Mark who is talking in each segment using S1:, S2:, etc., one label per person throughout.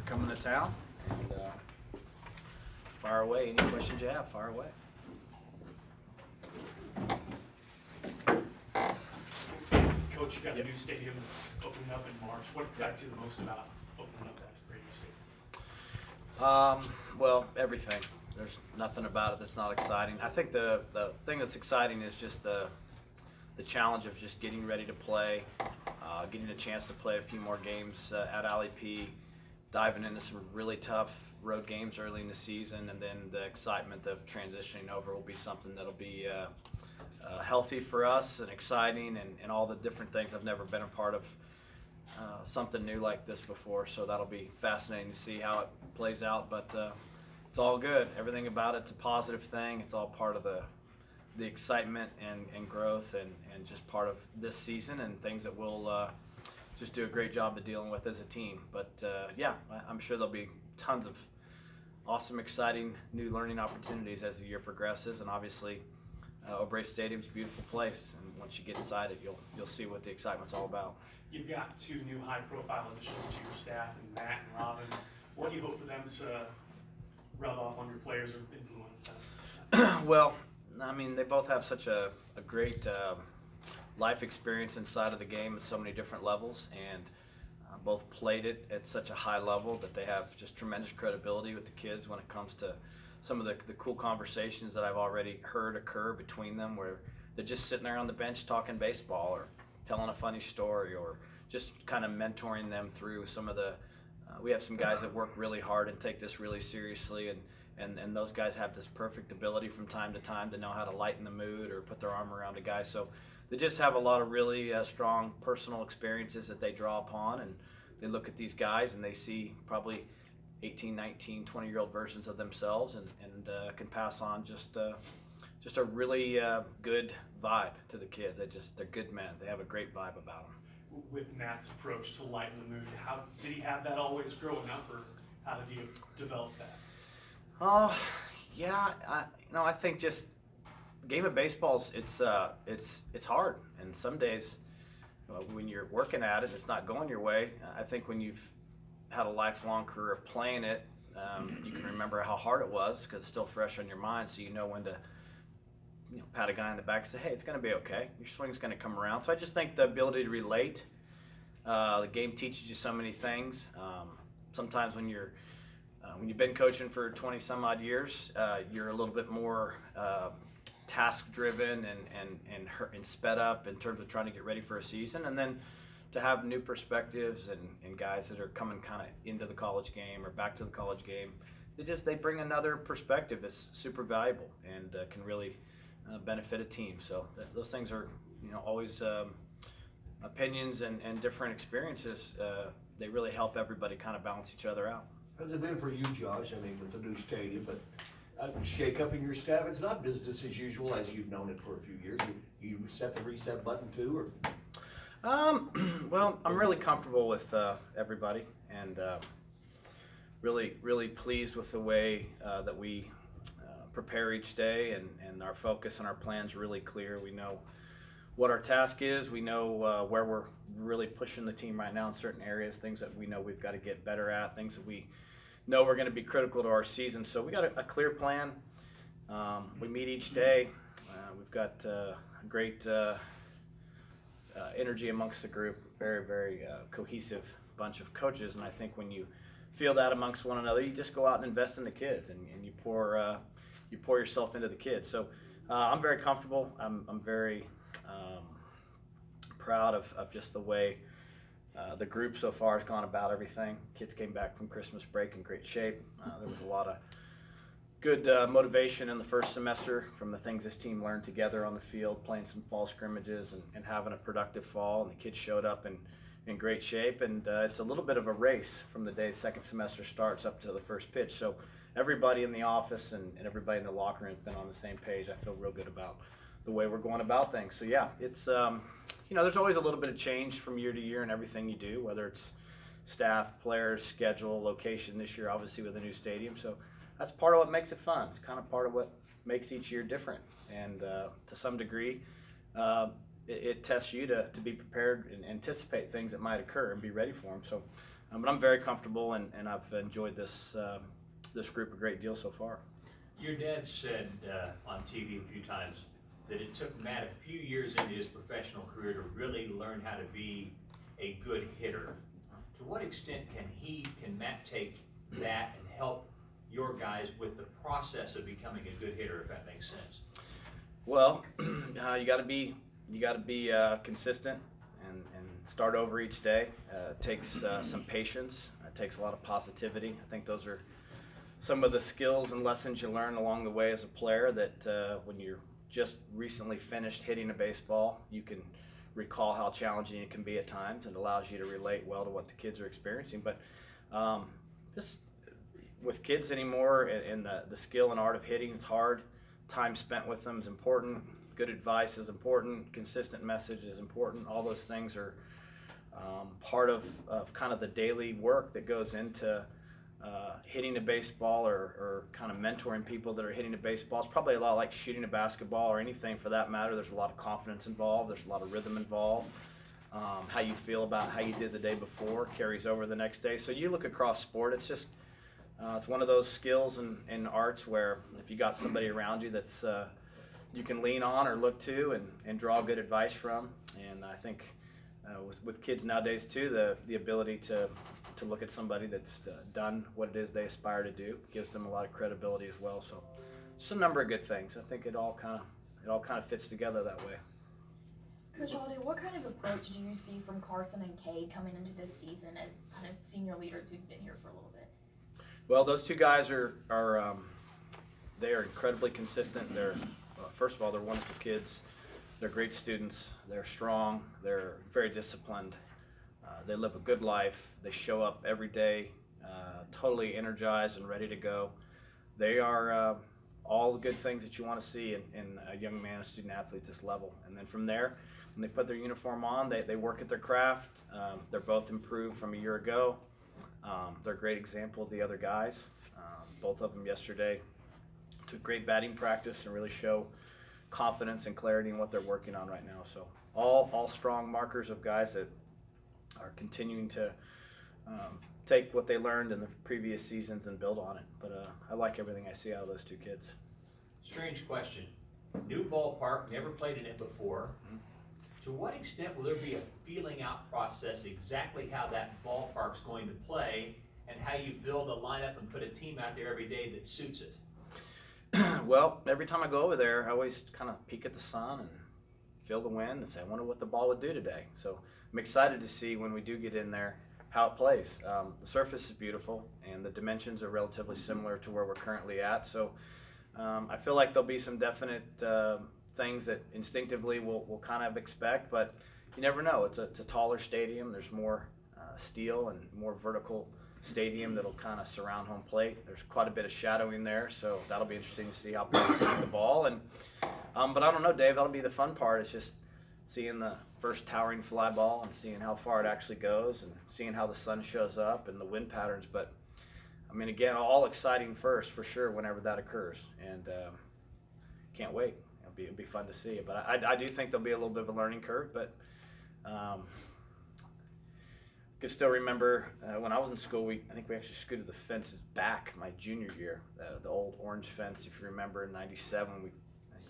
S1: coming to town. And fire away. Any questions you have, fire away.
S2: Coach, you got a new stadium that's opening up in March. What excites you the most about opening up that great new stadium?
S1: Well, everything. There's nothing about it that's not exciting. I think the thing that's exciting is just the challenge of just getting ready to play, getting a chance to play a few more games at Alley P, diving into some really tough road games early in the season, and then the excitement of transitioning over will be something that'll be healthy for us and exciting, and all the different things. I've never been a part of something new like this before, so that'll be fascinating to see how it plays out, but it's all good. Everything about it's a positive thing. It's all part of the excitement and growth and just part of this season and things that we'll just do a great job of dealing with as a team. But yeah, I'm sure there'll be tons of awesome, exciting new learning opportunities as the year progresses, and obviously O'Brien Stadium's a beautiful place, and once you get inside it, you'll see what the excitement's all about.
S2: You've got two new high-profile additions to your staff, and Matt and Robin. What do you hope for them to rub off on your players or influence them?
S1: Well, I mean, they both have such a great life experience inside of the game at so many different levels, and both played it at such a high level that they have just tremendous credibility with the kids when it comes to some of the cool conversations that I've already heard occur between them, where they're just sitting there on the bench talking baseball or telling a funny story or just kind of mentoring them through some of the we have some guys that work really hard and take this really seriously, and those guys have this perfect ability from time to time to know how to lighten the mood or put their arm around a guy. So they just have a lot of really strong personal experiences that they draw upon, and they look at these guys and they see probably 18, 19, 20-year-old versions of themselves, and can pass on just a really good vibe to the kids. They're good men. They have a great vibe about them.
S2: With Matt's approach to lighten the mood, how did he have that always growing up, or how did you develop that?
S1: Oh, yeah. I think just the game of baseball it's hard, and some days when you're working at it, it's not going your way. I think when you've had a lifelong career of playing it, you can remember how hard it was because it's still fresh on your mind, so you know when to pat a guy in the back and say, hey, it's going to be okay. Your swing's going to come around. So I just think the ability to relate, the game teaches you so many things. Sometimes when you've been coaching for 20 some odd years, you're a little bit more task driven and sped up in terms of trying to get ready for a season. And then to have new perspectives and guys that are coming kind of into the college game or back to the college game, they bring another perspective that's super valuable and can really benefit a team. So those things are always opinions and different experiences. They really help everybody kind of balance each other out.
S3: How's it been for you, Josh? I mean, with the new stadium, but shake up in your staff, it's not business as usual as you've known it for a few years. You set the reset button too, or?
S1: Well, I'm really comfortable with everybody, and really pleased with the way that we prepare each day, and our focus and our plan's really clear. We know what our task is. We know where we're really pushing the team right now in certain areas, things that we know we've got to get better at, things that we know we're going to be critical to our season. So we got a clear plan. We meet each day. We've got great energy amongst the group, very, very cohesive bunch of coaches, and I think when you feel that amongst one another, you just go out and invest in the kids, and you pour yourself into the kids. So I'm very comfortable. I'm very proud of just the way the group so far has gone about everything. Kids came back from Christmas break in great shape. There was a lot of good motivation in the first semester from the things this team learned together on the field, playing some fall scrimmages and having a productive fall, and the kids showed up in great shape, and it's a little bit of a race from the day the second semester starts up to the first pitch. So everybody in the office and everybody in the locker room has been on the same page. I feel real good about the way we're going about things. So yeah, it's there's always a little bit of change from year to year in everything you do, whether it's staff, players, schedule, location. This year obviously with a new stadium, so that's part of what makes it fun. It's kind of part of what makes each year different, and to some degree it tests you to be prepared and anticipate things that might occur and be ready for them. So But I'm very comfortable, and I've enjoyed this group a great deal so far.
S4: Your dad said on TV a few times that it took Matt a few years into his professional career to really learn how to be a good hitter. To what extent can Matt take that and help your guys with the process of becoming a good hitter, if that makes sense?
S1: Well, you got to be consistent and start over each day. It takes some patience. It takes a lot of positivity. I think those are some of the skills and lessons you learn along the way as a player that when you're just recently finished hitting a baseball, you can recall how challenging it can be at times, and allows you to relate well to what the kids are experiencing. But just with kids anymore, and the skill and art of hitting, it's hard. Time spent with them is important. Good advice is important. Consistent message is important. All those things are part of kind of the daily work that goes into hitting a baseball, or kind of mentoring people that are hitting a baseball. It's probably a lot like shooting a basketball or anything for that matter. There's a lot of confidence involved. There's a lot of rhythm involved. How you feel about how you did the day before carries over the next day. So you look across sport, it's just it's one of those skills and arts where if you got somebody around you that's you can lean on or look to and draw good advice from. And I think with kids nowadays too, the ability to look at somebody that's done what it is they aspire to do gives them a lot of credibility as well. So just a number of good things. I think it all kind of fits together that way.
S5: Coach Holliday, what kind of approach do you see from Carson and Cade coming into this season as kind of senior leaders who's been here for a little bit?
S1: Well, those two guys are they are incredibly consistent. They're first of all, they're wonderful kids. They're great students. They're strong. They're very disciplined. They live a good life. They show up every day, totally energized and ready to go. They are all the good things that you want to see in a young man, a student athlete at this level. And then from there, when they put their uniform on, they work at their craft. They're both improved from a year ago. They're a great example of the other guys. Both of them yesterday took great batting practice and really show confidence and clarity in what they're working on right now. So all strong markers of guys that are continuing to take what they learned in the previous seasons and build on it. But I like everything I see out of those two kids.
S4: Strange question. New ballpark, never played in it before. To what extent will there be a feeling out process exactly how that ballpark's going to play, and how you build a lineup and put a team out there every day that suits it?
S1: Well, every time I go over there, I always kind of peek at the sun and feel the wind and say, I wonder what the ball would do today. So I'm excited to see when we do get in there how it plays. The surface is beautiful, and the dimensions are relatively similar to where we're currently at. So I feel like there'll be some definite things that instinctively we'll kind of expect, but you never know. It's a taller stadium. There's more steel and more vertical stadium that'll kind of surround home plate. There's quite a bit of shadowing there, so that'll be interesting to see how players see the ball. And but I don't know, Dave. That'll be the fun part. It's just seeing the first towering fly ball and seeing how far it actually goes, and seeing how the sun shows up and the wind patterns. But I mean, again, all exciting first for sure whenever that occurs, and can't wait. It'll be fun to see. But I do think there'll be a little bit of a learning curve, but I can still remember when I was in school, I think we actually scooted the fences back my junior year, the old orange fence, if you remember, in '97. We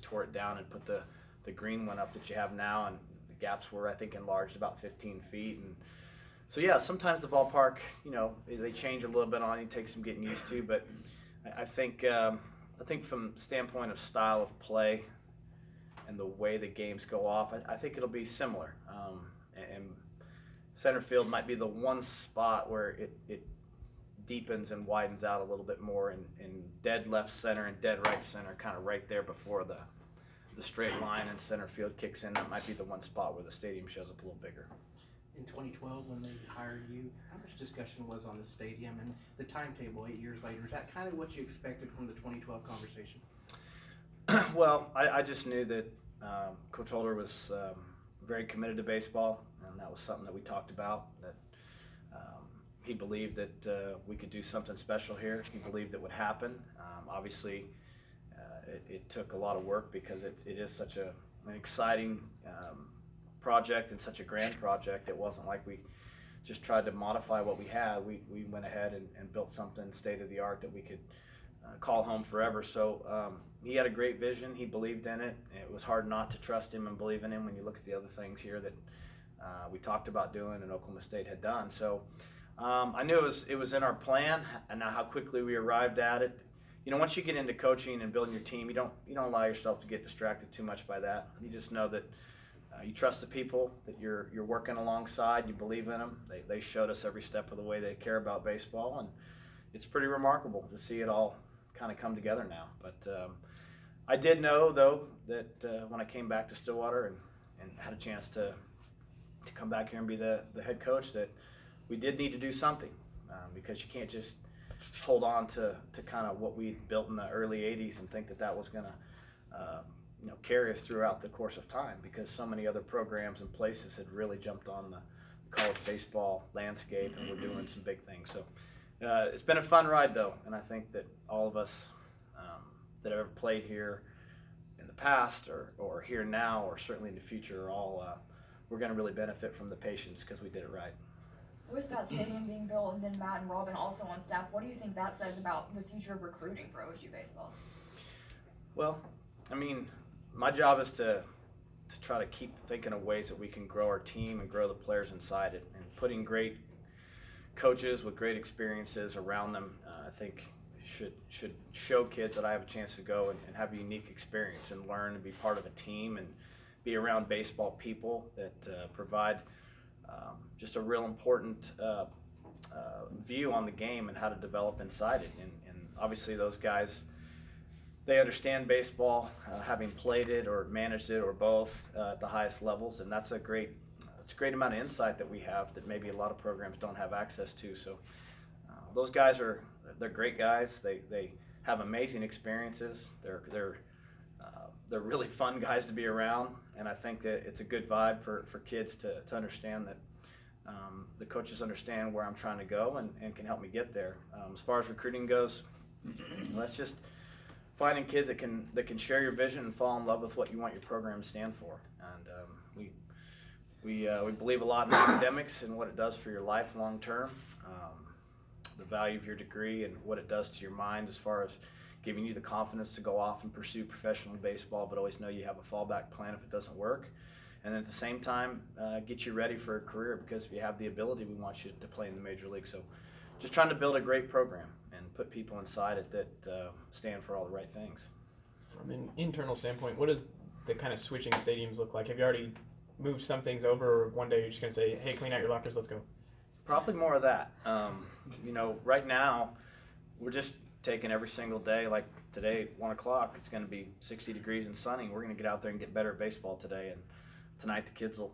S1: tore it down and put the green one up that you have now, and the gaps were, I think, enlarged about 15 feet. And so, yeah, sometimes the ballpark, they change a little bit on you, take some getting used to, but I think from standpoint of style of play and the way the games go off, I think it'll be similar. And center field might be the one spot where it deepens and widens out a little bit more, and dead left center and dead right center, kind of right there before the straight line and center field kicks in. That might be the one spot where the stadium shows up a little bigger.
S6: In 2012, when they hired you, how much discussion was on the stadium and the timetable 8 years later? Is that kind of what you expected from the 2012 conversation?
S1: Well, I just knew that Coach Holder was very committed to baseball, and that was something that we talked about, that he believed that we could do something special here. He believed it would happen. Obviously, it took a lot of work because it is such an exciting project and such a grand project. It wasn't like we just tried to modify what we had. We went ahead and built something state of the art that we could call home forever. So he had a great vision. He believed in it. It was hard not to trust him and believe in him when you look at the other things here that we talked about doing and Oklahoma State had done. So I knew it was in our plan, and now how quickly we arrived at it. You know, once you get into coaching and building your team, you don't allow yourself to get distracted too much by that. You just know that you trust the people that you're working alongside. You believe in them. They showed us every step of the way they care about baseball, and it's pretty remarkable to see it all kind of come together now. But I did know, though, that when I came back to Stillwater and had a chance to come back here and be the head coach, that we did need to do something because you can't just hold on to kind of what we built in the early 80s and think that was going to carry us throughout the course of time, because so many other programs and places had really jumped on the college baseball landscape and we're doing some big things. So it's been a fun ride, though, and I think that all of us that have ever played here in the past or here now or certainly in the future are all we're going to really benefit from the patience because we did it right.
S5: With that stadium being built and then Matt and Robin also on staff, what do you think that says about the future of recruiting for OSU baseball?
S1: Well, I mean, my job is to try to keep thinking of ways that we can grow our team and grow the players inside it, and putting great coaches with great experiences around them, I think should show kids that I have a chance to go and have a unique experience and learn and be part of a team and be around baseball people that provide just a real important view on the game and how to develop inside it. And obviously those guys, they understand baseball, having played it or managed it or both at the highest levels, and that's a great amount of insight that we have that maybe a lot of programs don't have access to. So those guys they're great guys. They have amazing experiences. They're really fun guys to be around, and I think that it's a good vibe for kids to understand that the coaches understand where I'm trying to go and can help me get there. As far as recruiting goes, that's just finding kids that can share your vision and fall in love with what you want your program to stand for. And we believe a lot in academics and what it does for your life long term, the value of your degree and what it does to your mind as far as giving you the confidence to go off and pursue professional baseball, but always know you have a fallback plan if it doesn't work. And at the same time, get you ready for a career, because if you have the ability, we want you to play in the major league. So just trying to build a great program and put people inside it that stand for all the right things.
S7: From an internal standpoint, what does the kind of switching stadiums look like? Have you already moved some things over, or one day you're just going to say, hey, clean out your lockers, let's go?
S1: Probably more of that. Right now, we're just taking every single day, like today at 1 o'clock, it's going to be 60 degrees and sunny. We're going to get out there and get better at baseball today. And tonight the kids will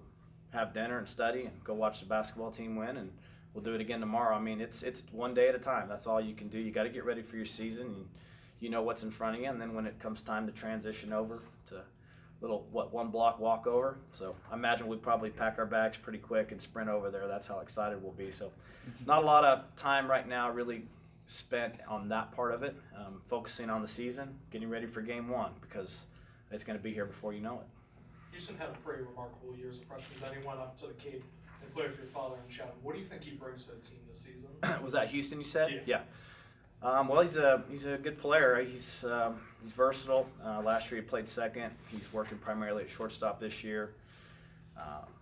S1: have dinner and study and go watch the basketball team win, and we'll do it again tomorrow. I mean, it's one day at a time. That's all you can do. You got to get ready for your season. And you know what's in front of you, and then when it comes time to transition over to little one block walk over. So I imagine we'd probably pack our bags pretty quick and sprint over there. That's how excited we'll be. So not a lot of time right now really spent on that part of it, focusing on the season, getting ready for game one, because it's going to be here before you know it.
S2: Houston had a pretty remarkable year as a freshman. Then he went up to the Cape and played with your father and shouted. What do you think he brings to the team this season?
S1: Was that Houston you said?
S2: Yeah.
S1: Well, he's a good player. He's versatile. Last year he played second. He's working primarily at shortstop this year.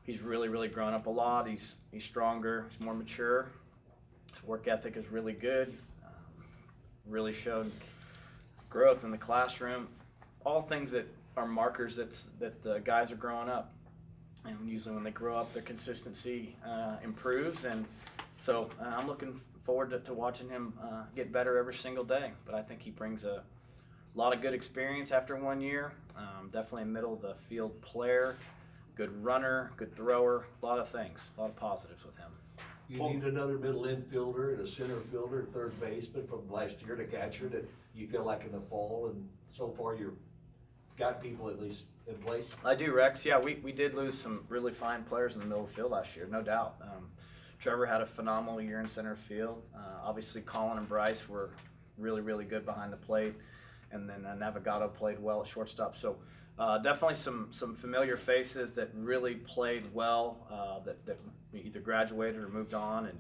S1: He's really grown up a lot. He's stronger. He's more mature. His work ethic is really good. Really showed growth in the classroom. All things that are markers that guys are growing up. And usually when they grow up, their consistency improves. And so I'm looking forward to watching him get better every single day. But I think he brings a lot of good experience after 1 year. Definitely a middle of the field player, good runner, good thrower, a lot of things, a lot of positives with him.
S3: You need another middle infielder and a center fielder, third baseman from last year to catcher that you feel like in the fall, and so far you've got people at least in place?
S1: I do, Rex. Yeah, we did lose some really fine players in the middle of the field last year, no doubt. Trevor had a phenomenal year in center field. Obviously, Colin and Bryce were really good behind the plate, and then Navigato played well at shortstop. So definitely some familiar faces that really played well, that either graduated or moved on. And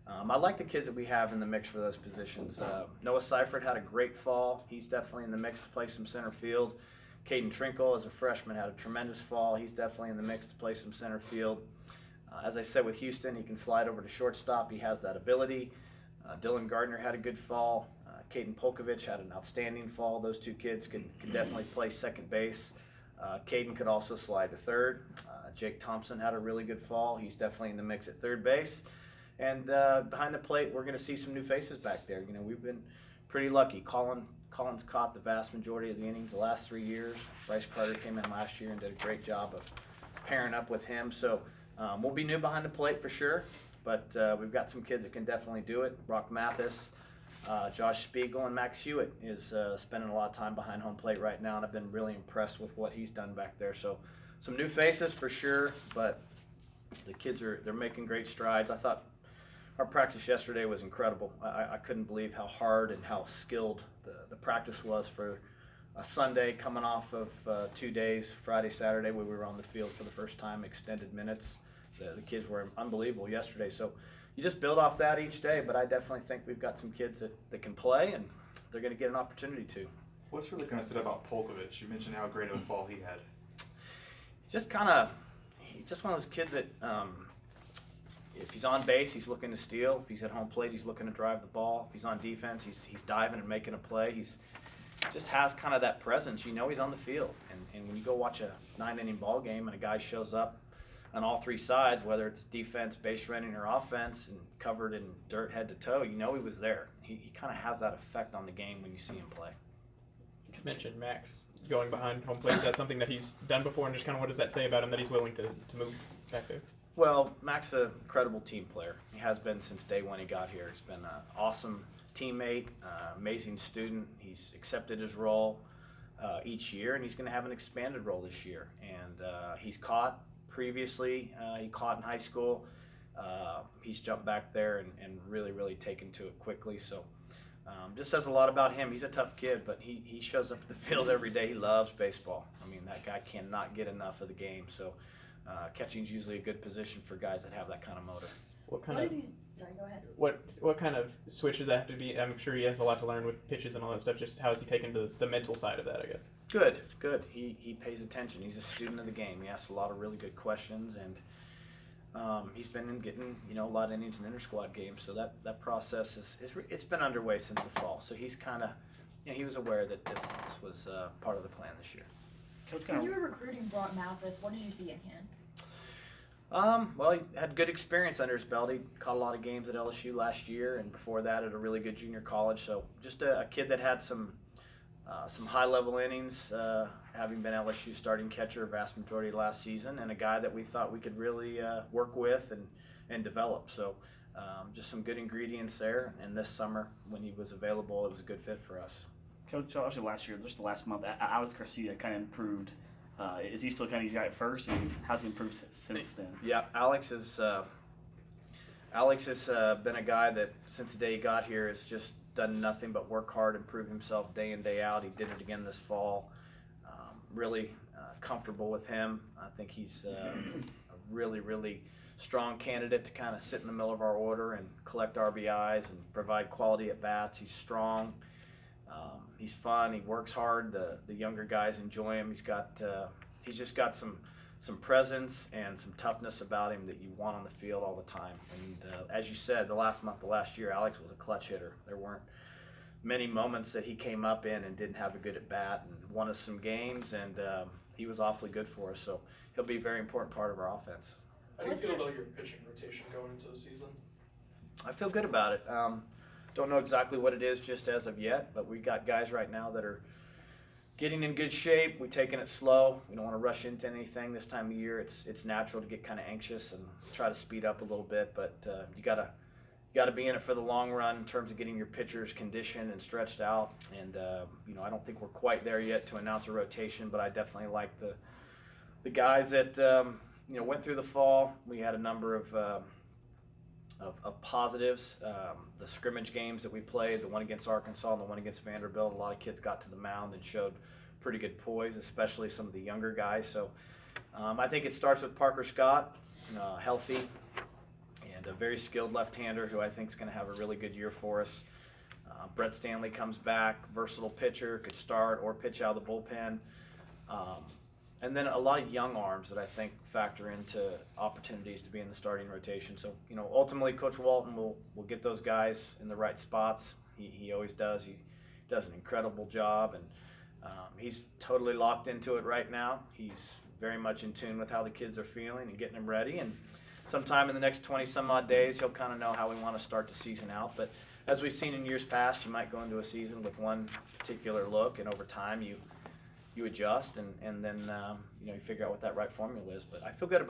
S1: I like the kids that we have in the mix for those positions. Noah Seifert had a great fall. He's definitely in the mix to play some center field. Caden Trinkle, as a freshman, had a tremendous fall. He's definitely in the mix to play some center field. As I said with Houston, he can slide over to shortstop. He has that ability. Dylan Gardner had a good fall. Caden Polkovich had an outstanding fall. Those two kids can definitely play second base. Caden could also slide to third. Jake Thompson had a really good fall. He's definitely in the mix at third base. And behind the plate, we're going to see some new faces back there. You know, we've been pretty lucky. Collins caught the vast majority of the innings the last 3 years. Bryce Carter came in last year and did a great job of pairing up with him. So we'll be new behind the plate for sure, but we've got some kids that can definitely do it. Brock Mathis, Josh Spiegel, and Max Hewitt is spending a lot of time behind home plate right now, and I've been really impressed with what he's done back there. So some new faces for sure, but the kids they're making great strides. I thought our practice yesterday was incredible. I couldn't believe how hard and how skilled the practice was for a Sunday coming off of 2 days, Friday, Saturday, where we were on the field for the first time, extended minutes. The kids were unbelievable yesterday. So you just build off that each day, but I definitely think we've got some kids that can play, and they're going to get an opportunity to.
S8: What's really kind of said about Polkovich? You mentioned how great of a fall he had.
S1: He's just one of those kids that if he's on base, he's looking to steal. If he's at home plate, he's looking to drive the ball. If he's on defense, he's diving and making a play. He's just has kind of that presence. You know he's on the field. And when you go watch a 9-inning ball game and a guy shows up on all three sides, whether it's defense, base running, or offense, and covered in dirt head to toe, you know he was there. He kind of has that effect on the game when you see him play.
S7: You mentioned Max going behind home plate. Is that something that he's done before, and just kind of what does that say about him that he's willing to move back there?
S1: Well, Mac's an incredible team player. He has been since day one he got here. He's been an awesome teammate, amazing student. He's accepted his role each year, and he's going to have an expanded role this year. And he's caught previously. He caught in high school. He's jumped back there and really, really taken to it quickly. So just says a lot about him. He's a tough kid, but he shows up at the field every day. He loves baseball. I mean, that guy cannot get enough of the game. So catching's usually a good position for guys that have that kind of motor.
S5: Sorry, go ahead.
S7: What kind of switch does that have to be? I'm sure he has a lot to learn with pitches and all that stuff. Just how is he taking the mental side of that, I guess?
S1: Good. He pays attention. He's a student of the game. He asks a lot of really good questions, and he's been getting a lot of innings in inter-squad games. So that process it's been underway since the fall. So he's kind of he was aware that this was part of the plan this year.
S5: When you were recruiting Brock Mathis, what did you see in him?
S1: Well, he had good experience under his belt. He caught a lot of games at LSU last year, and before that at a really good junior college. So just a kid that had some high-level innings, having been LSU starting catcher vast majority of last season, and a guy that we thought we could really work with and develop. So just some good ingredients there, and this summer when he was available, it was a good fit for us.
S9: Coach, obviously last year, just the last month, Alex Garcia kind of improved. Is he still kind of your guy at first, and how's he improved since then?
S1: Yeah, Alex has been a guy that since the day he got here has just done nothing but work hard and prove himself day in, day out. He did it again this fall. Really comfortable with him. I think he's a really, really strong candidate to kind of sit in the middle of our order and collect RBIs and provide quality at bats. He's strong. He's fun. He works hard. The younger guys enjoy him. He's just got some presence and some toughness about him that you want on the field all the time. And as you said, the last year, Alex was a clutch hitter. There weren't many moments that he came up in and didn't have a good at bat and won us some games. And he was awfully good for us. So he'll be a very important part of our offense.
S2: How do you feel about your pitching rotation going into the season?
S1: I feel good about it. Don't know exactly what it is just as of yet, but we got guys right now that are getting in good shape. We're taking it slow. We don't want to rush into anything this time of year. It's natural to get kind of anxious and try to speed up a little bit, but you gotta be in it for the long run in terms of getting your pitchers conditioned and stretched out. And I don't think we're quite there yet to announce a rotation, but I definitely like the guys that went through the fall. We had a number of positives. The scrimmage games that we played, the one against Arkansas and the one against Vanderbilt, a lot of kids got to the mound and showed pretty good poise, especially some of the younger guys. So I think it starts with Parker Scott, healthy, a very skilled left-hander who I think is going to have a really good year for us. Brett Stanley comes back, versatile pitcher, could start or pitch out of the bullpen. And then a lot of young arms that I think factor into opportunities to be in the starting rotation. So, ultimately Coach Walton will get those guys in the right spots. He always does. He does an incredible job, and he's totally locked into it right now. He's very much in tune with how the kids are feeling and getting them ready. And sometime in the next 20 some odd days, he'll kind of know how we want to start the season out. But as we've seen in years past, you might go into a season with one particular look, and over time you adjust, and then you figure out what that right formula is. But I feel good about